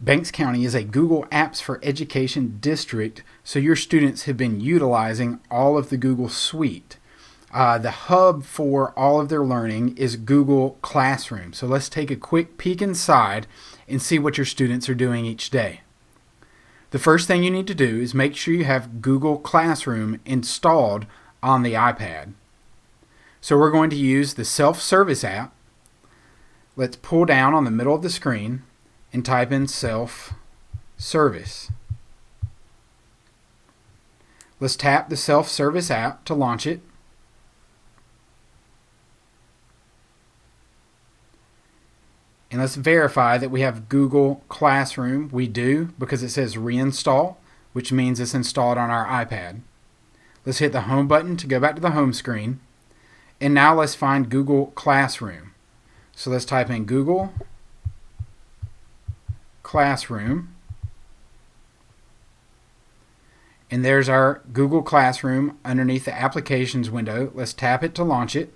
Banks County is a Google Apps for Education district, so your students have been utilizing all of the Google Suite. The hub for all of their learning is Google Classroom. So let's take a quick peek inside and see what your students are doing each day. The first thing you need to do is make sure you have Google Classroom installed on the iPad. So we're going to use the self-service app. Let's pull down on the middle of the screen and type in self-service. Let's tap the self-service app to launch it. And let's verify that we have Google Classroom. We do, because it says reinstall, which means it's installed on our iPad. Let's hit the home button to go back to the home screen. And now let's find Google Classroom. So let's type in Google Classroom. And there's our Google Classroom underneath the Applications window. Let's tap it to launch it.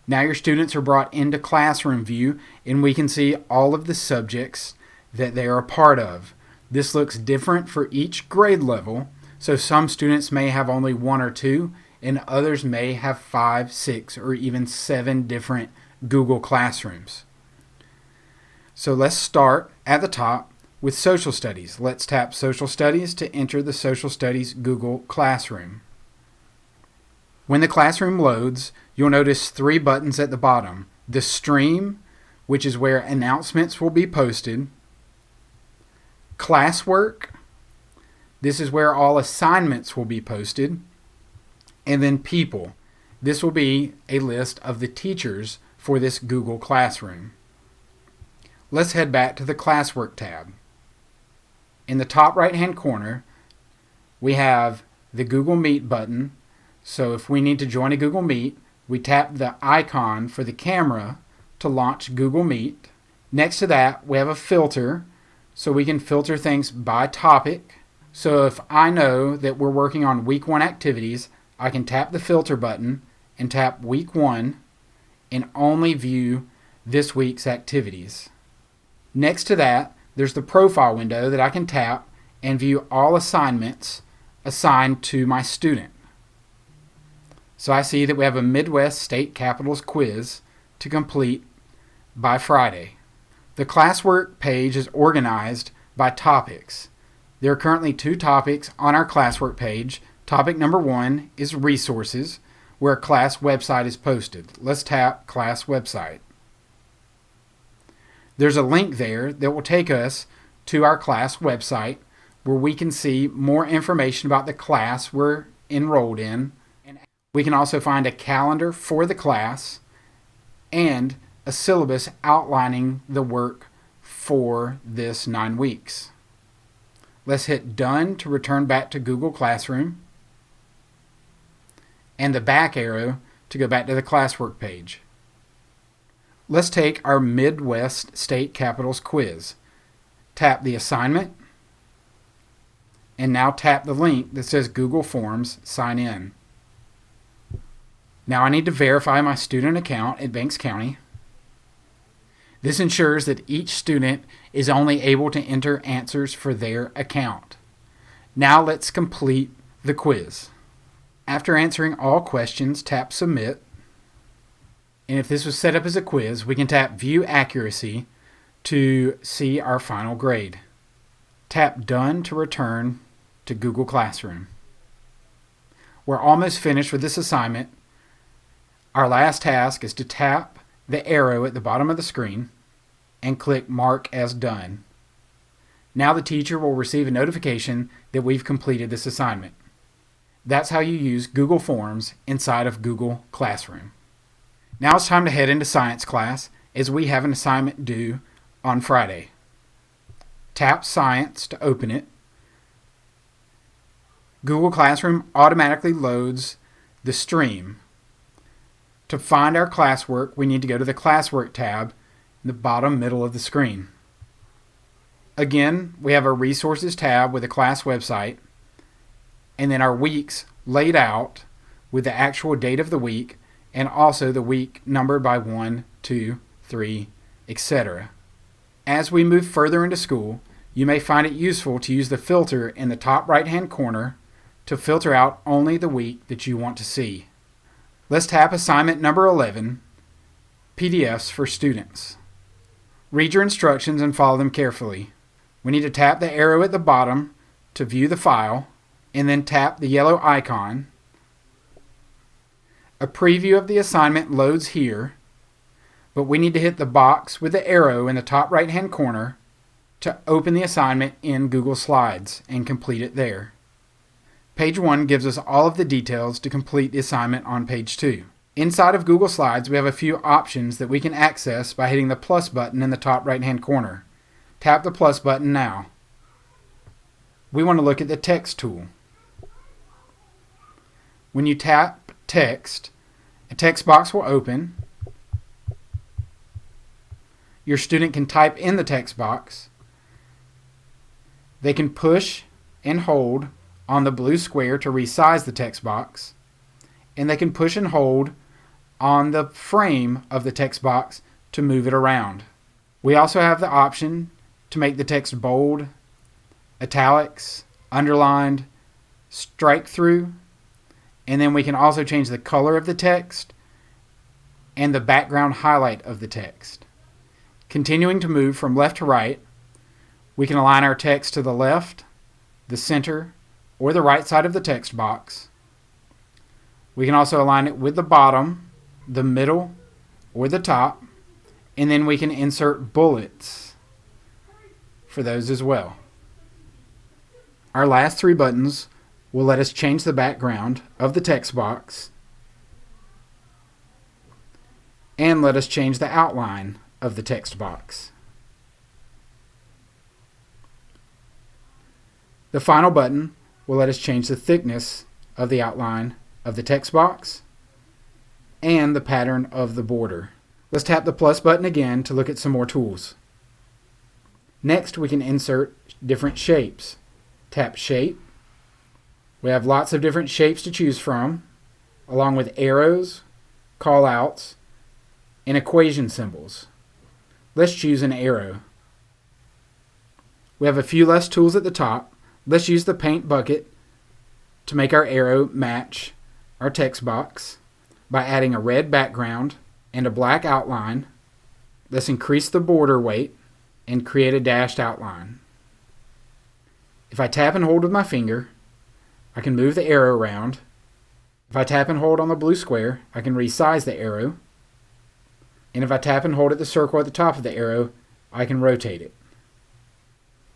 Now your students are brought into Classroom view, and we can see all of the subjects that they are a part of. This looks different for each grade level, so some students may have only 1 or 2, and others may have 5, 6, or even 7 different Google Classrooms. So let's start at the top with Social Studies. Let's tap Social Studies to enter the Social Studies Google Classroom. When the classroom loads, you'll notice 3 buttons at the bottom. The Stream, which is where announcements will be posted. Classwork, this is where all assignments will be posted. And then People, this will be a list of the teachers for this Google Classroom. Let's head back to the Classwork tab. In the top right-hand corner, we have the Google Meet button. So if we need to join a Google Meet, we tap the icon for the camera to launch Google Meet. Next to that, we have a filter, so we can filter things by topic. So if I know that we're working on week 1 activities, I can tap the filter button and tap week 1 and only view this week's activities. Next to that, there's the profile window that I can tap and view all assignments assigned to my student. So I see that we have a Midwest State Capitals quiz to complete by Friday. The Classwork page is organized by topics. There are currently 2 topics on our Classwork page. Topic number 1 is Resources, where a class website is posted. Let's tap Class Website. There's a link there that will take us to our class website where we can see more information about the class we're enrolled in. We can also find a calendar for the class and a syllabus outlining the work for this 9 weeks. Let's hit Done to return back to Google Classroom, and the back arrow to go back to the Classwork page. Let's take our Midwest State Capitals quiz. Tap the assignment, and now tap the link that says Google Forms Sign In. Now I need to verify my student account at Banks County. This ensures that each student is only able to enter answers for their account. Now let's complete the quiz. After answering all questions, tap Submit. And if this was set up as a quiz, we can tap View Accuracy to see our final grade. Tap Done to return to Google Classroom. We're almost finished with this assignment. Our last task is to tap the arrow at the bottom of the screen and click Mark as Done. Now the teacher will receive a notification that we've completed this assignment. That's how you use Google Forms inside of Google Classroom. Now it's time to head into science class as we have an assignment due on Friday. Tap Science to open it. Google Classroom automatically loads the stream. To find our classwork, we need to go to the Classwork tab in the bottom middle of the screen. Again, we have our Resources tab with a class website, and then our weeks laid out with the actual date of the week and also the week numbered by 1, 2, 3, etc. As we move further into school, you may find it useful to use the filter in the top right-hand corner to filter out only the week that you want to see. Let's tap assignment number 11, PDFs for students. Read your instructions and follow them carefully. We need to tap the arrow at the bottom to view the file, and then tap the yellow icon. A preview of the assignment loads here, but we need to hit the box with the arrow in the top right-hand corner to open the assignment in Google Slides and complete it there. Page 1 gives us all of the details to complete the assignment on page 2. Inside of Google Slides, we have a few options that we can access by hitting the plus button in the top right-hand corner. Tap the plus button now. We want to look at the text tool. When you tap text, a text box will open. Your student can type in the text box. They can push and hold on the blue square to resize the text box, and they can push and hold on the frame of the text box to move it around. We also have the option to make the text bold, italics, underlined, strike through, and then we can also change the color of the text and the background highlight of the text. Continuing to move from left to right, we can align our text to the left, the center, or the right side of the text box. We can also align it with the bottom, the middle, or the top, and then we can insert bullets for those as well. Our last 3 buttons will let us change the background of the text box and let us change the outline of the text box. The final button will let us change the thickness of the outline of the text box and the pattern of the border. Let's tap the plus button again to look at some more tools. Next, we can insert different shapes. Tap Shape. We have lots of different shapes to choose from, along with arrows, callouts, and equation symbols. Let's choose an arrow. We have a few less tools at the top. Let's use the paint bucket to make our arrow match our text box by adding a red background and a black outline. Let's increase the border weight and create a dashed outline. If I tap and hold with my finger, I can move the arrow around. If I tap and hold on the blue square, I can resize the arrow. And if I tap and hold at the circle at the top of the arrow, I can rotate it.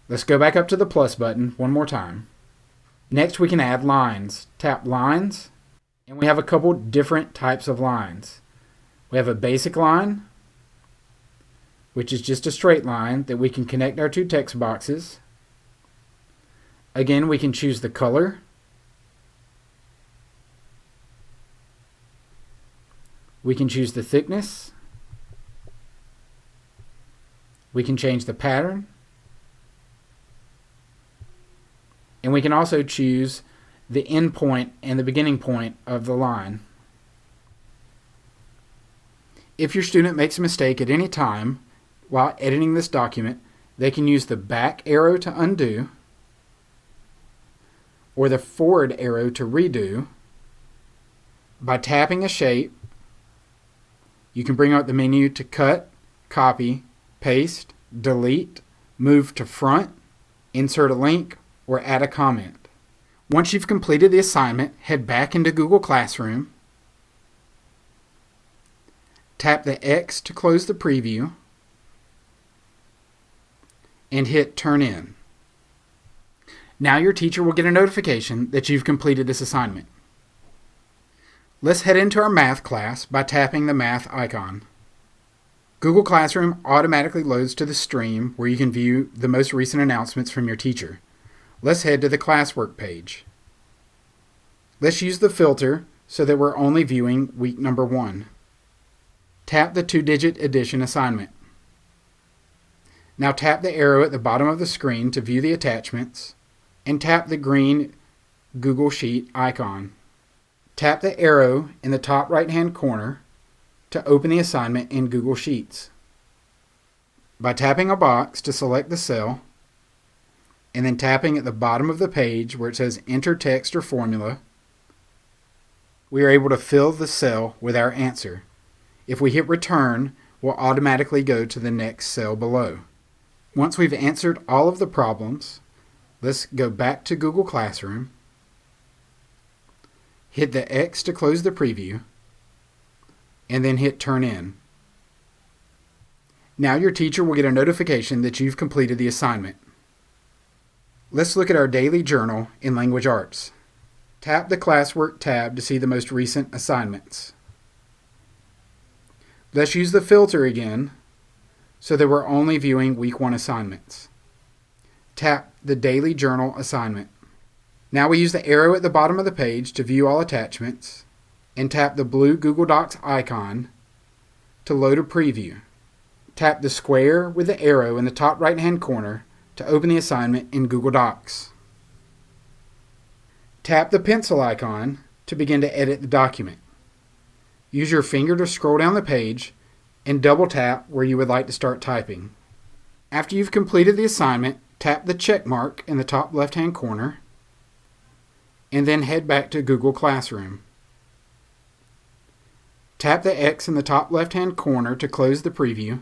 Let's go back up to the plus button one more time. Next, we can add lines. Tap Lines, and we have a couple different types of lines. We have a basic line, which is just a straight line that we can connect our 2 text boxes. Again, we can choose the color. We can choose the thickness. We can change the pattern. And we can also choose the end point and the beginning point of the line. If your student makes a mistake at any time while editing this document, they can use the back arrow to undo or the forward arrow to redo. By tapping a shape, you can bring out the menu to cut, copy, paste, delete, move to front, insert a link, or add a comment. Once you've completed the assignment, head back into Google Classroom. Tap the X to close the preview and hit Turn In. Now your teacher will get a notification that you've completed this assignment. Let's head into our math class by tapping the math icon. Google Classroom automatically loads to the stream where you can view the most recent announcements from your teacher. Let's head to the Classwork page. Let's use the filter so that we're only viewing week number 1. Tap the 2-digit addition assignment. Now tap the arrow at the bottom of the screen to view the attachments, and tap the green Google Sheet icon. Tap the arrow in the top right-hand corner to open the assignment in Google Sheets. By tapping a box to select the cell, and then tapping at the bottom of the page where it says Enter Text or Formula, we are able to fill the cell with our answer. If we hit Return, we'll automatically go to the next cell below. Once we've answered all of the problems, let's go back to Google Classroom, hit the X to close the preview, and then hit Turn In. Now your teacher will get a notification that you've completed the assignment. Let's look at our daily journal in Language Arts. Tap the Classwork tab to see the most recent assignments. Let's use the filter again so that we're only viewing Week 1 assignments. Tap the Daily Journal assignment. Now we use the arrow at the bottom of the page to view all attachments, and tap the blue Google Docs icon to load a preview. Tap the square with the arrow in the top right-hand corner to open the assignment in Google Docs. Tap the pencil icon to begin to edit the document. Use your finger to scroll down the page and double tap where you would like to start typing. After you've completed the assignment, tap the check mark in the top left-hand corner and then head back to Google Classroom. Tap the X in the top left-hand corner to close the preview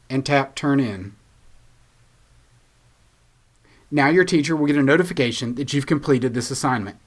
and tap Turn In. Now your teacher will get a notification that you've completed this assignment.